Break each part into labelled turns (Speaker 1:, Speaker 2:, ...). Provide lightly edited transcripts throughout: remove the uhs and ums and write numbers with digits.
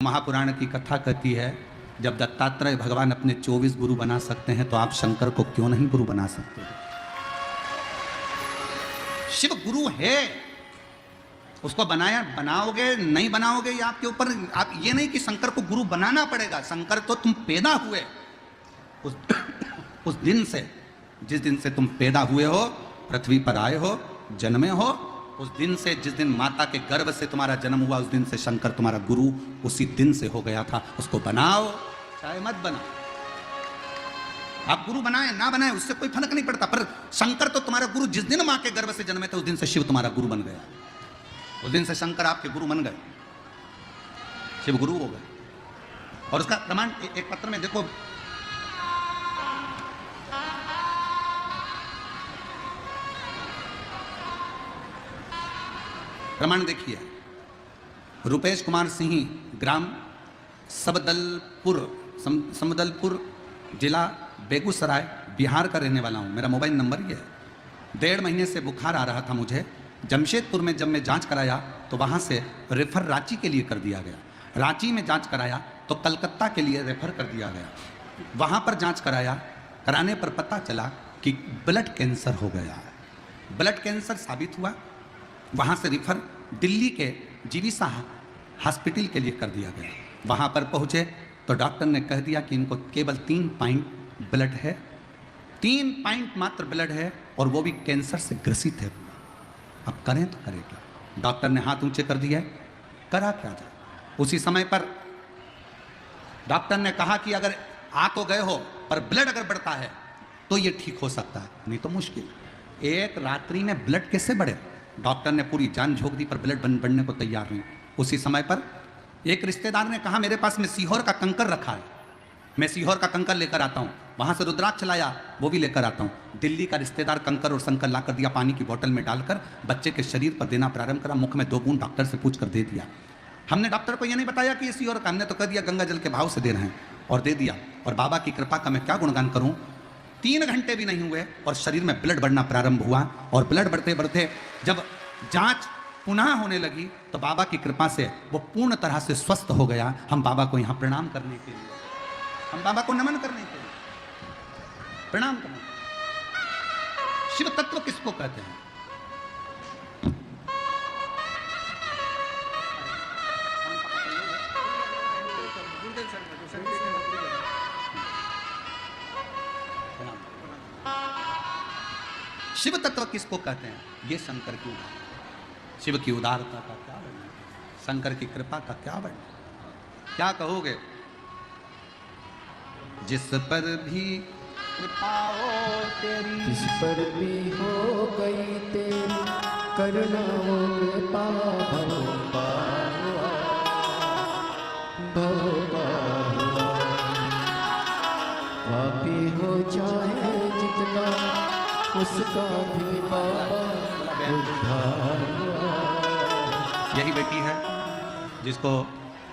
Speaker 1: महापुराण की कथा कहती है, जब दत्तात्रेय भगवान अपने 24 गुरु बना सकते हैं तो आप शंकर को क्यों नहीं गुरु बना सकते? शिव गुरु है, उसको बनाओगे नहीं बनाओगे ये आपके ऊपर। आप ये नहीं कि शंकर को गुरु बनाना पड़ेगा, शंकर तो तुम पैदा हुए उस दिन से, जिस दिन से तुम पैदा हुए हो, पृथ्वी पर आए हो, जन्मे हो, उस दिन से, जिस दिन माता के गर्भ से तुम्हारा जन्म हुआ, उस दिन से शंकर तुम्हारा गुरु उसी दिन से हो गया था। उसको बनाओ चाहे मत बनाओ, आप गुरु बनाए ना बनाए उससे कोई फर्क नहीं पड़ता, पर शंकर तो तुम्हारा गुरु जिस दिन मां के गर्भ से जन्मे थे उस दिन से शिव तुम्हारा गुरु बन गया। उस दिन से शंकर आपके गुरु बन गए, शिव गुरु हो गए। और उसका प्रमाण एक पत्र में देखो, प्रमाण देखिए। रुपेश कुमार सिंह, ग्राम समदलपुर, जिला बेगूसराय, बिहार का रहने वाला हूं। मेरा मोबाइल नंबर ये है। 1.5 महीने से बुखार आ रहा था मुझे। जमशेदपुर में जब मैं जांच कराया तो वहां से रेफर रांची के लिए कर दिया गया। रांची में जांच कराया तो कलकत्ता के लिए रेफर कर दिया गया। वहां पर जांच कराने पर पता चला कि ब्लड कैंसर हो गया है। ब्लड कैंसर साबित हुआ। वहाँ से रिफर दिल्ली के जीविसा हॉस्पिटल के लिए कर दिया गया। वहाँ पर पहुँचे तो डॉक्टर ने कह दिया कि इनको केवल 3 पॉइंट ब्लड है, 3 पॉइंट मात्र ब्लड है, और वो भी कैंसर से ग्रसित है। अब करें तो करें क्या? डॉक्टर ने हाथ ऊंचे कर दिया, करा क्या जाए। उसी समय पर डॉक्टर ने कहा कि अगर आ तो गए हो पर ब्लड अगर बढ़ता है तो ये ठीक हो सकता है, नहीं तो मुश्किल। एक रात्रि में ब्लड कैसे बढ़े? डॉक्टर ने पूरी जान झोंक दी पर ब्लड बढ़ने को तैयार नहीं। उसी समय पर एक रिश्तेदार ने कहा मेरे पास में सीहोर का कंकर रखा है, मैं सीहोर का कंकर लेकर आता हूँ। वहाँ से रुद्राक्ष लाया, वो भी लेकर आता हूँ। दिल्ली का रिश्तेदार कंकर और शंकर ला कर दिया, पानी की बोतल में डालकर बच्चे के शरीर पर देना प्रारंभ करा। मुख में 2 बूंद डॉक्टर से पूछ कर दे दिया। हमने डॉक्टर को ये नहीं बताया कि ये सीहोर का, हमने तो कह दिया गंगा जल के भाव से दे रहे हैं, और दे दिया। और बाबा की कृपा का मैं क्या गुणगान करूँ, 3 घंटे भी नहीं हुए और शरीर में ब्लड बढ़ना प्रारंभ हुआ। और ब्लड बढ़ते बढ़ते जब जांच पुनः होने लगी तो बाबा की कृपा से वो पूर्ण तरह से स्वस्थ हो गया। हम बाबा को यहाँ प्रणाम करने के लिए, हम बाबा को नमन करने के लिए प्रणाम करने। शिव तत्व किसको कहते हैं? शिव तत्व किसको कहते हैं? ये शंकर की उदारता, शिव की उदारता का क्या वर्णन, शंकर की कृपा का क्या वर्णन, क्या कहोगे? जिस पर भी कृपा हो तेरी,
Speaker 2: जिस पर भी हो गई तेरी करुणा वो कृपा, पापी हो जाए जितना उसका भी बाबा उद्धार।
Speaker 1: यही बेटी है जिसको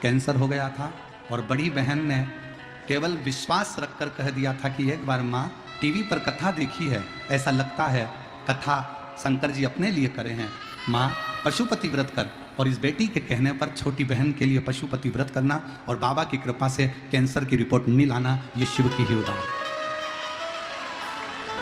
Speaker 1: कैंसर हो गया था और बड़ी बहन ने केवल विश्वास रखकर कह दिया था कि एक बार माँ टीवी पर कथा देखी है, ऐसा लगता है कथा शंकर जी अपने लिए करे हैं, माँ पशुपति व्रत कर। और इस बेटी के कहने पर छोटी बहन के लिए पशुपति व्रत करना और बाबा की कृपा से कैंसर की रिपोर्ट नहीं लाना, ये शिव की ही उदाहरण।